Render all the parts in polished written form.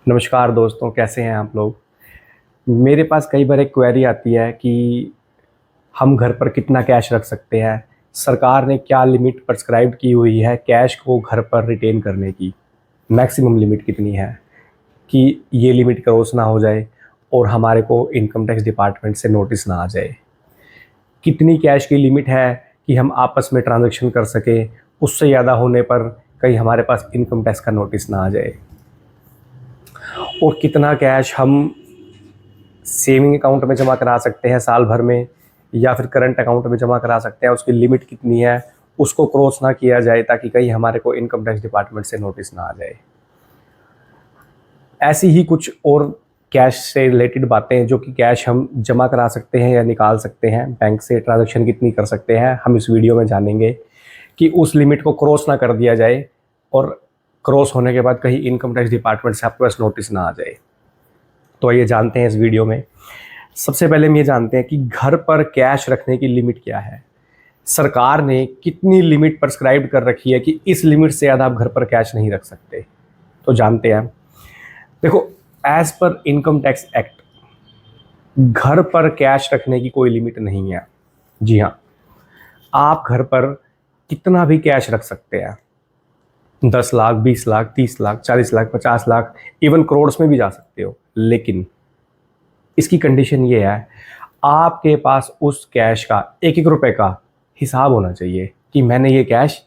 नमस्कार दोस्तों, कैसे हैं आप लोग। मेरे पास कई बार एक क्वेरी आती है कि हम घर पर कितना कैश रख सकते हैं। सरकार ने क्या लिमिट प्रिस्क्राइब की हुई है कैश को घर पर रिटेन करने की। मैक्सिमम लिमिट कितनी है कि ये लिमिट क्रॉस ना हो जाए और हमारे को इनकम टैक्स डिपार्टमेंट से नोटिस ना आ जाए। कितनी कैश की लिमिट है कि हम आपस में ट्रांजैक्शन कर सकें, उससे ज़्यादा होने पर कहीं हमारे पास इनकम टैक्स का नोटिस ना आ जाए। और कितना कैश हम सेविंग अकाउंट में जमा करा सकते हैं साल भर में, या फिर करंट अकाउंट में जमा करा सकते हैं, उसकी लिमिट कितनी है, उसको क्रॉस ना किया जाए ताकि कहीं हमारे को इनकम टैक्स डिपार्टमेंट से नोटिस ना आ जाए। ऐसी ही कुछ और कैश से रिलेटेड बातें जो कि कैश हम जमा करा सकते हैं या निकाल सकते हैं, बैंक से ट्रांजैक्शन कितनी कर सकते हैं, हम इस वीडियो में जानेंगे कि उस लिमिट को क्रॉस ना कर दिया जाए और क्रॉस होने के बाद कहीं इनकम टैक्स डिपार्टमेंट से आपके पास नोटिस ना आ जाए। तो ये जानते हैं इस वीडियो में। सबसे पहले हम ये जानते हैं कि घर पर कैश रखने की लिमिट क्या है। सरकार ने कितनी लिमिट प्रिस्क्राइब कर रखी है कि इस लिमिट से ज़्यादा आप घर पर कैश नहीं रख सकते। तो जानते हैं। देखो, as per income tax act घर पर कैश रखने की कोई लिमिट नहीं है। जी हाँ, आप घर पर कितना भी कैश रख सकते हैं। 10 लाख, 20 लाख, 30 लाख, 40 लाख, 50 लाख, इवन करोड़ में भी जा सकते हो। लेकिन इसकी कंडीशन ये है, आपके पास उस कैश का एक एक रुपए का हिसाब होना चाहिए कि मैंने ये कैश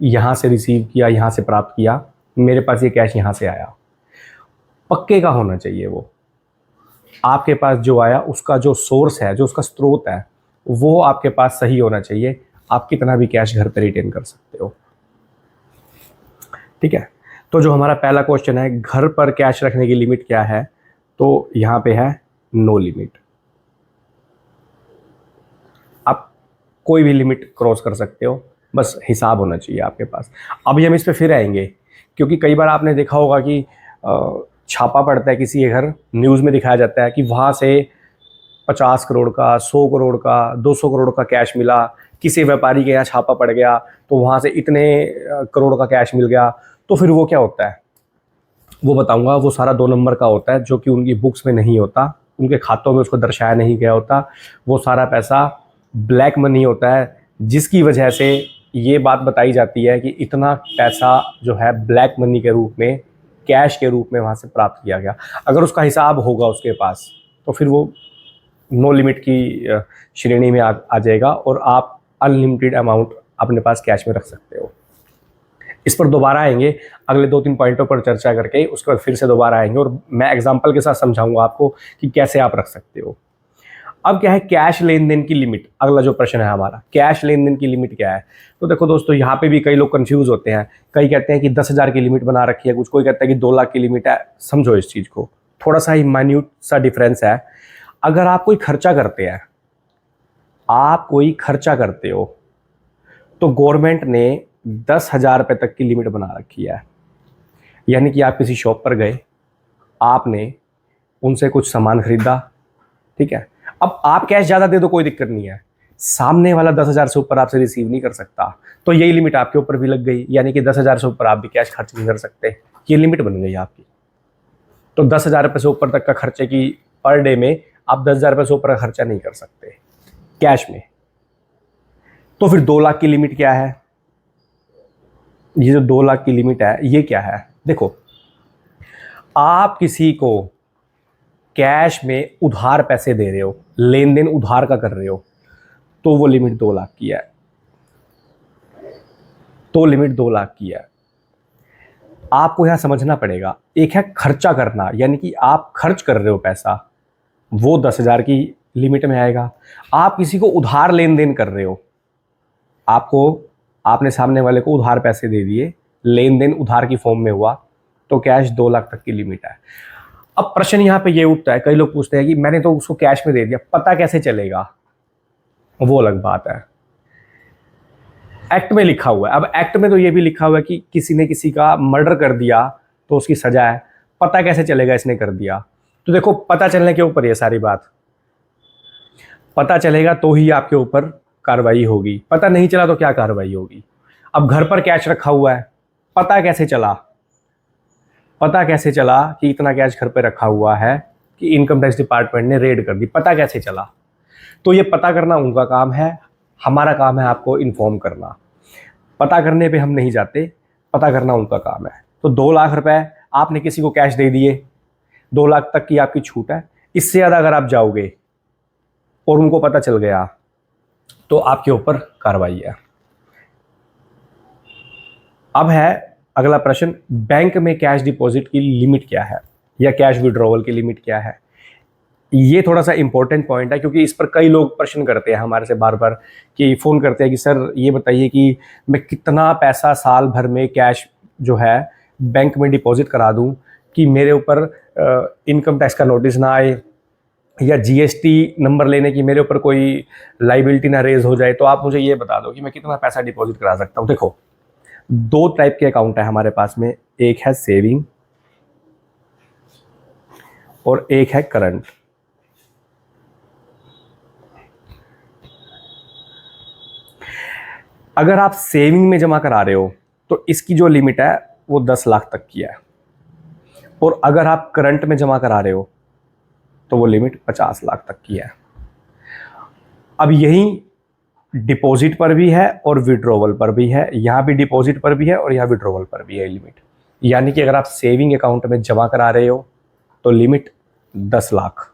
यहाँ से रिसीव किया, यहाँ से प्राप्त किया, मेरे पास ये कैश यहाँ से आया। पक्के का होना चाहिए वो। आपके पास जो आया उसका जो सोर्स है, जो उसका स्रोत है, वो आपके पास सही होना चाहिए। आप कितना भी कैश घर पर रिटेन कर सकते हो। ठीक है। तो जो हमारा पहला क्वेश्चन है, घर पर कैश रखने की लिमिट क्या है, तो यहाँ पे है नो लिमिट। आप कोई भी लिमिट क्रॉस कर सकते हो, बस हिसाब होना चाहिए आपके पास। अभी हम इस पे फिर आएंगे, क्योंकि कई बार आपने देखा होगा कि छापा पड़ता है किसी के घर, न्यूज़ में दिखाया जाता है कि वहाँ से 50 करोड़ का, 100 करोड़ का, 200 करोड़ का कैश मिला। किसी व्यापारी के यहाँ छापा पड़ गया तो वहाँ से इतने करोड़ का कैश मिल गया। तो फिर वो क्या होता है, वो बताऊंगा। वो सारा 2 नंबर का होता है, जो कि उनकी बुक्स में नहीं होता, उनके खातों में उसको दर्शाया नहीं गया होता। वो सारा पैसा ब्लैक मनी होता है, जिसकी वजह से ये बात बताई जाती है कि इतना पैसा जो है ब्लैक मनी के रूप में, कैश के रूप में वहाँ से प्राप्त किया गया। अगर उसका हिसाब होगा उसके पास, तो फिर वो नो लिमिट की श्रेणी में आ जाएगा और आप अनलिमिटेड अमाउंट अपने पास कैश में रख सकते हो। इस पर दोबारा आएंगे अगले 2-3 पॉइंटों पर चर्चा करके, उसके बाद फिर से दोबारा आएंगे और मैं एग्जांपल के साथ समझाऊंगा आपको कि कैसे आप रख सकते हो। अब क्या है कैश लेन देन की लिमिट। अगला जो प्रश्न है हमारा, कैश लेन देन की लिमिट क्या है। तो देखो दोस्तों, यहाँ पे भी कई लोग कंफ्यूज होते हैं। कई कहते हैं कि 10,000 की लिमिट बना रखी है, कुछ कोई कहता है कि 2 लाख की लिमिट है। समझो इस चीज़ को, थोड़ा सा ही माइन्यूट सा डिफरेंस है। अगर आप कोई खर्चा करते हैं, आप कोई खर्चा करते हो, तो गवर्नमेंट ने 10,000 रुपये तक की लिमिट बना रखी है। यानी कि आप किसी शॉप पर गए, आपने उनसे कुछ सामान खरीदा, ठीक है। अब आप कैश ज़्यादा दे दो, कोई दिक्कत नहीं है, सामने वाला 10,000 से ऊपर आपसे रिसीव नहीं कर सकता। तो यही लिमिट आपके ऊपर भी लग गई, यानी कि 10,000 से ऊपर आप भी कैश खर्च नहीं कर सकते। ये लिमिट बन गई आपकी। तो 10,000 रुपये से ऊपर तक का खर्चे की पर डे में आप 10,000 रुपये से ऊपर का खर्चा नहीं कर सकते कैश में। तो फिर 2 लाख की लिमिट क्या है। ये जो 2 लाख की लिमिट है, ये क्या है। देखो, आप किसी को कैश में उधार पैसे दे रहे हो, लेन देन उधार का कर रहे हो, तो वो लिमिट 2 लाख की है। तो लिमिट 2 लाख की है। आपको यहां समझना पड़ेगा, एक है खर्चा करना, यानी कि आप खर्च कर रहे हो पैसा, वो 10,000 की लिमिट में आएगा। आप किसी को उधार लेन देन कर रहे हो, आपने सामने वाले को उधार पैसे दे दिए, लेन देन उधार की फॉर्म में हुआ, तो कैश 2 लाख तक की लिमिट है। अब प्रश्न यहाँ पे ये उठता है, कई लोग पूछते हैं कि मैंने तो उसको कैश में दे दिया, पता कैसे चलेगा। वो अलग बात है, एक्ट में लिखा हुआ है। अब एक्ट में तो ये भी लिखा हुआ है कि किसी ने किसी का मर्डर कर दिया तो उसकी सजा है। पता कैसे चलेगा इसने कर दिया। तो देखो, पता चलने के ऊपर ये सारी बात, पता चलेगा तो ही आपके ऊपर कार्रवाई होगी। पता नहीं चला तो क्या कार्रवाई होगी। अब घर पर कैश रखा हुआ है, पता कैसे चला। पता कैसे चला कि इतना कैश घर पे रखा हुआ है कि इनकम टैक्स डिपार्टमेंट ने रेड कर दी? पता कैसे चला? तो ये पता करना उनका काम है, हमारा काम है आपको इन्फॉर्म करना। पता करने पे हम नहीं जाते, पता करना उनका काम है। तो 2 लाख रुपए आपने किसी को कैश दे दिए, 2 लाख तक की आपकी छूट है। इससे ज़्यादा अगर आप जाओगे और उनको पता चल गया तो आपके ऊपर कार्रवाई है। अब है अगला प्रश्न, बैंक में कैश डिपॉजिट की लिमिट क्या है या कैश विड्रॉवल की लिमिट क्या है? ये थोड़ा सा इंपॉर्टेंट पॉइंट है, क्योंकि इस पर कई लोग प्रश्न करते हैं हमारे से बार बार, कि फ़ोन करते हैं कि सर ये बताइए कि मैं कितना पैसा साल भर में कैश जो है बैंक में डिपॉजिट करा दूं कि मेरे ऊपर इनकम टैक्स का नोटिस ना आए या जीएसटी नंबर लेने की मेरे ऊपर कोई लाइबिलिटी ना रेज हो जाए। तो आप मुझे ये बता दो कि मैं कितना पैसा डिपॉजिट करा सकता हूँ। देखो, 2 टाइप के अकाउंट है हमारे पास में, एक है सेविंग और एक है करंट। अगर आप सेविंग में जमा करा रहे हो तो इसकी जो लिमिट है वो 10 लाख तक की है, और अगर आप करंट में जमा करा रहे हो तो वो लिमिट 50 लाख तक की है। अब यही डिपॉजिट पर भी है और विड्रॉवल पर भी है, यहाँ भी डिपॉजिट पर भी है और यहाँ विड्रॉवल पर भी है लिमिट। यानी कि अगर आप सेविंग अकाउंट में जमा करा रहे हो तो लिमिट 10 लाख,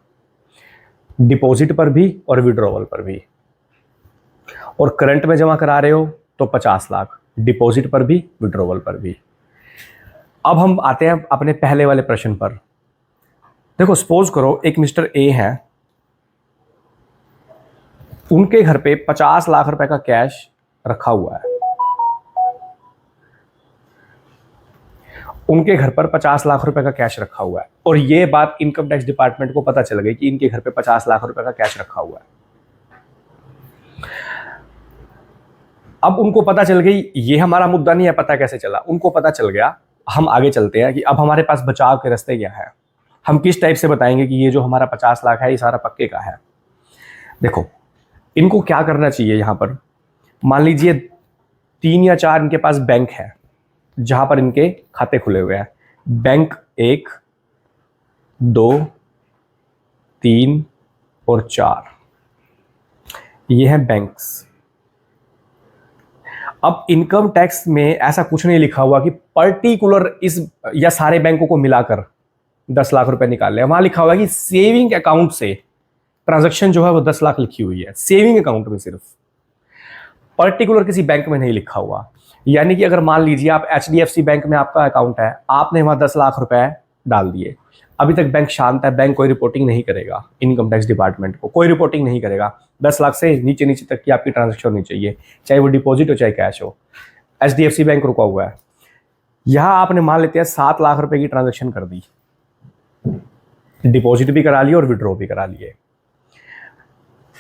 डिपॉजिट पर भी और विड्रॉवल पर भी, और करंट में जमा करा रहे हो तो 50 लाख, डिपॉजिट पर भी विड्रॉवल पर भी। अब हम आते हैं अपने पहले वाले प्रश्न पर। देखो, सपोज करो एक मिस्टर ए है, उनके घर पे 50 लाख रुपए का कैश रखा हुआ है। उनके घर पर 50 लाख रुपए का कैश रखा हुआ है और ये बात इनकम टैक्स डिपार्टमेंट को पता चल गई कि इनके घर पे 50 लाख रुपए का कैश रखा हुआ है। अब उनको पता चल गई, ये हमारा मुद्दा नहीं है पता कैसे चला, उनको पता चल गया। हम आगे चलते हैं कि अब हमारे पास बचाव के रास्ते क्या है, हम किस टाइप से बताएंगे कि ये जो हमारा 50 लाख है ये सारा पक्के का है। देखो, इनको क्या करना चाहिए, यहां पर मान लीजिए 3 या 4 इनके पास बैंक है जहां पर इनके खाते खुले हुए हैं। बैंक 1, 2, 3 और 4, ये हैं बैंक्स। अब इनकम टैक्स में ऐसा कुछ नहीं लिखा हुआ कि पर्टिकुलर इस या सारे बैंकों को मिलाकर 10 लाख रुपए निकाल ले। वहां लिखा हुआ है कि सेविंग अकाउंट से ट्रांजैक्शन जो है वो 10 लाख लिखी हुई है, सेविंग अकाउंट में सिर्फ, पर्टिकुलर किसी बैंक में नहीं लिखा हुआ। यानी कि अगर मान लीजिए आप HDFC बैंक में आपका अकाउंट है, आपने वहां 10 लाख रुपए डाल दिए, अभी तक बैंक शांत है, बैंक कोई रिपोर्टिंग नहीं करेगा, इनकम टैक्स डिपार्टमेंट को कोई रिपोर्टिंग नहीं करेगा। 10 लाख से नीचे नीचे तक की आपकी ट्रांजैक्शन होनी चाहिए, चाहे वो डिपॉजिट हो चाहे कैश हो। HDFC बैंक रुका हुआ है, यहां आपने मान लेते हैं 7 लाख रुपए की ट्रांजैक्शन कर दी, डिपॉजिट भी करा लिए और विड्रॉ भी करा लिए।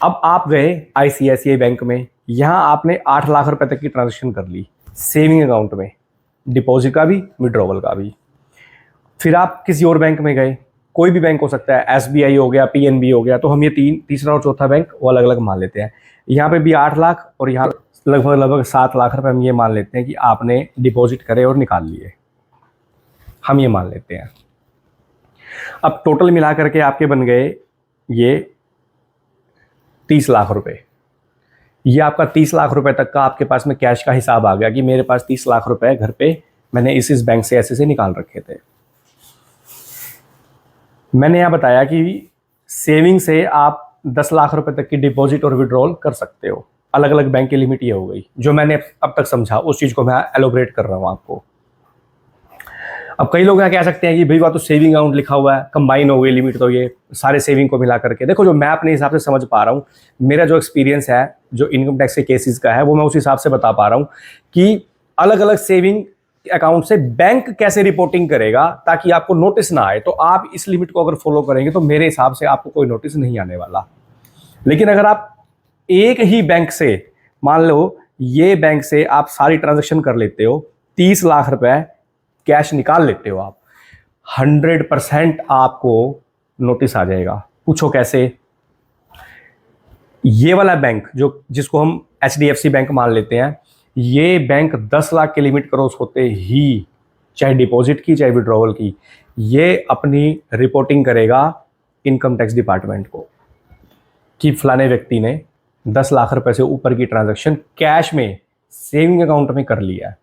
अब आप गए ICICI बैंक में, यहां आपने 8 लाख रुपए तक की ट्रांजैक्शन कर ली, सेविंग अकाउंट में, डिपॉजिट का भी विड्रॉवल का भी। फिर आप किसी और बैंक में गए, कोई भी बैंक हो सकता है, SBI हो गया, PNB हो गया, तो हम ये तीसरा और चौथा बैंक वो अलग अलग मान लेते हैं। यहाँ पे भी 8 लाख और यहाँ लगभग 7 लाख रुपए हम ये मान लेते हैं कि आपने डिपॉजिट करे और निकाल लिए, हम ये मान लेते हैं। अब टोटल मिला करके आपके बन गए ये 30 लाख रुपए। ये आपका 30 लाख रुपए तक का आपके पास में कैश का हिसाब आ गया कि मेरे पास 30 लाख रुपए घर पे मैंने इस बैंक से ऐसे निकाल रखे थे। मैंने यहां बताया कि सेविंग से आप 10 लाख रुपए तक की डिपॉजिट और विड्रॉल कर सकते हो। अलग अलग बैंक की लिमिट ये हो गई, जो मैंने अब तक समझा उस चीज को मैं एलोबरेट कर रहा हूं आपको। अब कई लोग यहाँ कह सकते हैं कि भाई वह तो सेविंग अकाउंट लिखा हुआ है, कंबाइन हो गई लिमिट, तो ये सारे सेविंग को मिला करके। देखो, जो मैं अपने हिसाब से समझ पा रहा हूँ, मेरा जो एक्सपीरियंस है जो इनकम टैक्स के केसेस का है, वो मैं उस हिसाब से बता पा रहा हूँ कि अलग अलग सेविंग अकाउंट से बैंक कैसे रिपोर्टिंग करेगा ताकि आपको नोटिस ना आए। तो आप इस लिमिट को अगर फॉलो करेंगे तो मेरे हिसाब से आपको कोई नोटिस नहीं आने वाला। लेकिन अगर आप एक ही बैंक से, मान लो ये बैंक से आप सारी ट्रांजेक्शन कर लेते हो, 30 लाख रुपए कैश निकाल लेते हो आप, 100% आपको नोटिस आ जाएगा। पूछो कैसे? ये वाला बैंक जिसको हम HDFC बैंक मान लेते हैं, ये बैंक 10 लाख की लिमिट क्रॉस होते ही चाहे डिपॉजिट की चाहे विड्रॉवल की, ये अपनी रिपोर्टिंग करेगा इनकम टैक्स डिपार्टमेंट को कि फलाने व्यक्ति ने 10 लाख रुपए से ऊपर की ट्रांजैक्शन कैश में सेविंग अकाउंट में कर लिया है,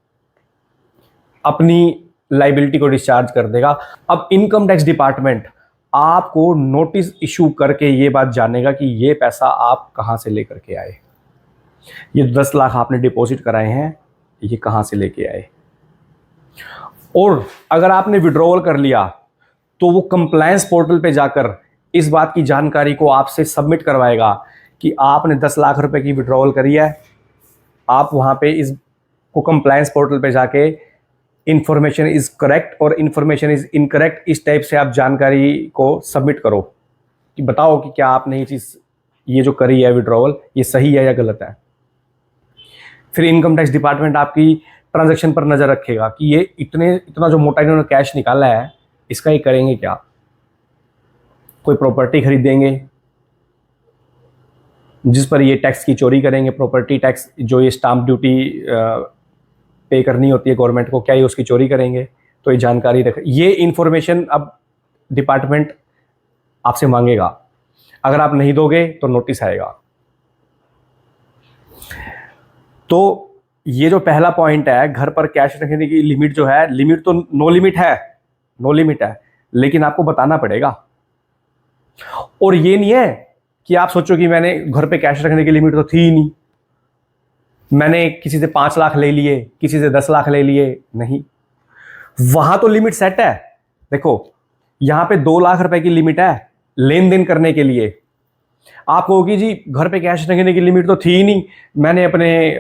अपनी लाइबिलिटी को डिस्चार्ज कर देगा। अब इनकम टैक्स डिपार्टमेंट आपको नोटिस इशू करके ये बात जानेगा कि ये पैसा आप कहां से लेकर के आए, ये 10 लाख आपने डिपॉजिट कराए हैं, ये कहां से लेके आए। और अगर आपने विड्रॉवल कर लिया तो वो कंप्लायंस पोर्टल पे जाकर इस बात की जानकारी को आपसे सबमिट करवाएगा कि आपने 10 लाख रुपए की विड्रॉवल करी है। आप वहां पे इस को कंप्लायंस पोर्टल पे जाके इंफॉर्मेशन इज करेक्ट और इंफॉर्मेशन इज इनकरेक्ट, इस टाइप से आप जानकारी को सबमिट करो कि बताओ कि क्या आपने ये चीज़, ये जो करी है विड्रॉवल, ये सही है या गलत है। फिर इनकम टैक्स डिपार्टमेंट आपकी ट्रांजैक्शन पर नज़र रखेगा कि ये इतना जो मोटा इन्होंने कैश निकाला है, इसका ये करेंगे क्या, कोई प्रॉपर्टी खरीदेंगे जिस पर ये टैक्स की चोरी करेंगे, प्रॉपर्टी टैक्स जो ये स्टाम्प ड्यूटी पे करनी होती है गवर्नमेंट को, क्या ये उसकी चोरी करेंगे। तो ये जानकारी रख, ये इंफॉर्मेशन अब डिपार्टमेंट आपसे मांगेगा। अगर आप नहीं दोगे तो नोटिस आएगा। तो ये जो पहला पॉइंट है, घर पर कैश रखने की लिमिट जो है, लिमिट तो नो लिमिट है, लेकिन आपको बताना पड़ेगा। और ये नहीं है कि आप सोचो कि मैंने घर पे कैश रखने की लिमिट तो थी ही नहीं, मैंने किसी से 5 लाख ले लिए, किसी से 10 लाख ले लिए, नहीं, वहां तो लिमिट सेट है। देखो यहां पे 2 लाख रुपए की लिमिट है लेन देन करने के लिए। आप कहोगे जी घर पे कैश रखने की लिमिट तो थी ही नहीं, मैंने अपने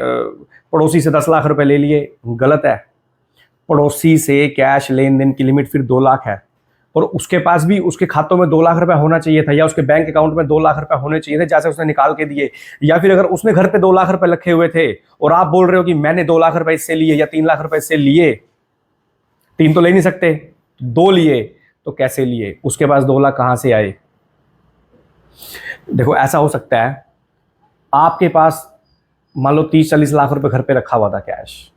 पड़ोसी से 10 लाख रुपए ले लिए। गलत है, पड़ोसी से कैश लेन देन की लिमिट फिर 2 लाख है, और उसके पास भी उसके खातों में 2 लाख रुपए होना चाहिए था, या उसके बैंक अकाउंट में 2 लाख रुपए होने चाहिए थे जैसे उसने निकाल के दिए। या फिर अगर उसने घर पे 2 लाख रुपए रखे हुए थे और आप बोल रहे हो कि मैंने 2 लाख रुपए इससे लिए या 3 लाख रुपए इससे लिए, 3 तो ले नहीं सकते, 2 लिए, तो कैसे लिए, उसके पास 2 लाख कहां से आए। देखो ऐसा हो सकता है आपके पास मान लो 30-40 लाख रुपए घर पे रखा हुआ था कैश,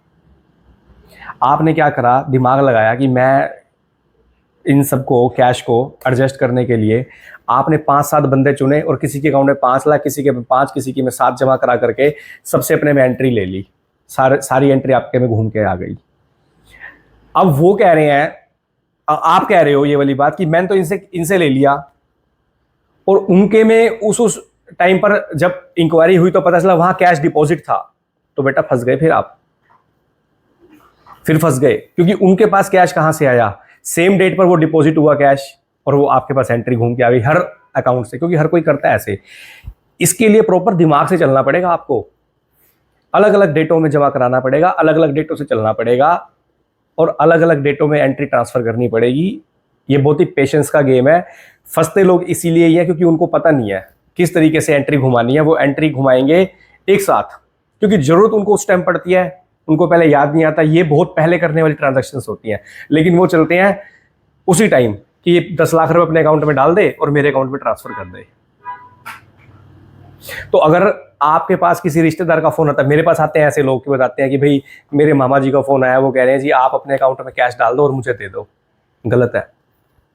आपने क्या करा, दिमाग लगाया कि मैं इन सबको कैश को एडजस्ट करने के लिए आपने 5-7 बंदे चुने और किसी के अकाउंट में 5 लाख, किसी के में 5, किसी के में 7 जमा करा करके सबसे अपने में एंट्री ले ली, सारी एंट्री आपके में घूम के आ गई। अब वो कह रहे हैं, आप कह रहे हो ये वाली बात कि मैंने तो इनसे ले लिया, और उनके में उस टाइम पर जब इंक्वायरी हुई तो पता चला वहां कैश डिपॉजिट था। तो बेटा फंस गए, फिर फंस गए, क्योंकि उनके पास कैश कहां से आया, सेम डेट पर वो डिपॉजिट हुआ कैश और वो आपके पास एंट्री घूम के आ गई हर अकाउंट से, क्योंकि हर कोई करता है ऐसे। इसके लिए प्रॉपर दिमाग से चलना पड़ेगा आपको, अलग अलग डेटों में जमा कराना पड़ेगा, अलग अलग डेटों से चलना पड़ेगा, और अलग अलग डेटों में एंट्री ट्रांसफर करनी पड़ेगी। ये बहुत ही पेशेंस का गेम है। फंसते लोग इसीलिए ही है क्योंकि उनको पता नहीं है किस तरीके से एंट्री घुमानी है। वो एंट्री घुमाएंगे एक साथ, क्योंकि जरूरत उनको उस टाइम पड़ती है, उनको पहले याद नहीं आता। ये बहुत पहले करने वाली ट्रांजैक्शंस होती हैं, लेकिन वो चलते हैं उसी टाइम कि ये 10 लाख रुपए अपने अकाउंट में डाल दे और मेरे अकाउंट में ट्रांसफर कर दे। तो अगर आपके पास किसी रिश्तेदार का फोन आता है, मेरे पास आते हैं ऐसे लोग कि बताते हैं कि भाई मेरे मामा जी का फोन आया, वो कह रहे हैं जी आप अपने अकाउंट में कैश डाल दो और मुझे दे दो। गलत है,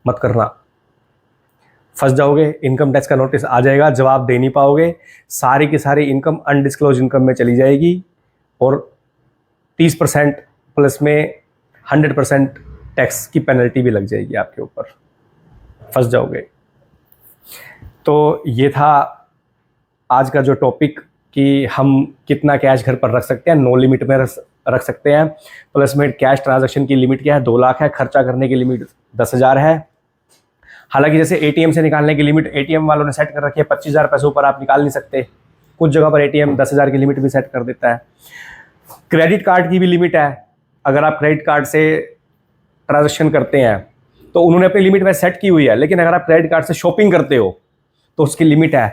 मत करना, फंस जाओगे। इनकम टैक्स का नोटिस आ जाएगा, जवाब दे नहीं पाओगे, सारी की सारी इनकम अनडिस्क्लोज इनकम में चली जाएगी, और 30% प्लस में 100% टैक्स की पेनल्टी भी लग जाएगी आपके ऊपर, फंस जाओगे। तो ये था आज का जो टॉपिक कि हम कितना कैश घर पर रख सकते हैं, नो लिमिट में रख सकते हैं। प्लस में कैश ट्रांजैक्शन की लिमिट क्या है, 2 लाख है, खर्चा करने की लिमिट 10,000 है। हालांकि जैसे एटीएम से निकालने की लिमिट एटीएम वालों ने सेट कर रखी है, 25,000 पैसे ऊपर आप निकाल नहीं सकते। कुछ जगह पर एटीएम 10,000 की लिमिट भी सेट कर देता है। क्रेडिट कार्ड की भी लिमिट है, अगर आप क्रेडिट कार्ड से ट्रांजैक्शन करते हैं तो उन्होंने अपनी लिमिट में सेट की हुई है, लेकिन अगर आप क्रेडिट कार्ड से शॉपिंग करते हो तो उसकी लिमिट है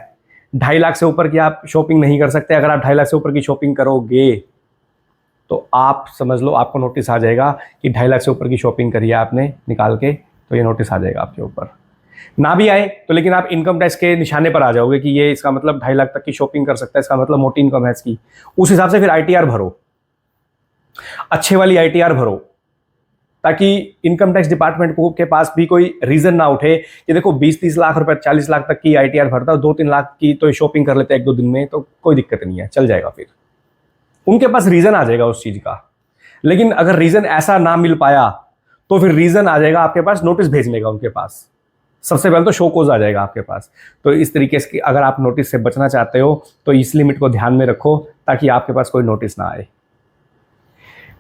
2.5 लाख से ऊपर की आप शॉपिंग नहीं कर सकते। अगर आप 2.5 लाख से ऊपर की शॉपिंग करोगे तो आप समझ लो आपको नोटिस आ जाएगा कि 2.5 लाख से ऊपर की शॉपिंग करी है आपने निकाल के, तो ये नोटिस आ जाएगा आपके ऊपर। ना भी आए तो लेकिन आप इनकम टैक्स के निशाने पर आ जाओगे कि ये इसका मतलब 2.5 लाख तक की शॉपिंग कर सकता है, इसका मतलब मोटी इनकम है इसकी। उस हिसाब से फिर आईटीआर भरो, अच्छे वाली आईटीआर भरो, ताकि इनकम टैक्स डिपार्टमेंट के पास भी कोई रीजन ना उठे कि देखो 20-30 लाख रुपए 40 लाख तक की ITR भरता, 2-3 लाख की तो शॉपिंग कर लेते हैं 1-2 दिन में, तो कोई दिक्कत नहीं है, चल जाएगा। फिर उनके पास रीजन आ जाएगा उस चीज का। लेकिन अगर रीजन ऐसा ना मिल पाया तो फिर रीजन आ जाएगा आपके पास नोटिस भेजने का उनके पास। सबसे पहले तो शो कोज आ जाएगा आपके पास। तो इस तरीके से अगर आप नोटिस से बचना चाहते हो तो इस लिमिट को ध्यान में रखो ताकि आपके पास कोई नोटिस ना आए।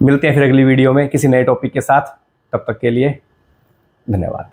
मिलते हैं फिर अगली वीडियो में किसी नए टॉपिक के साथ। तब तक के लिए धन्यवाद।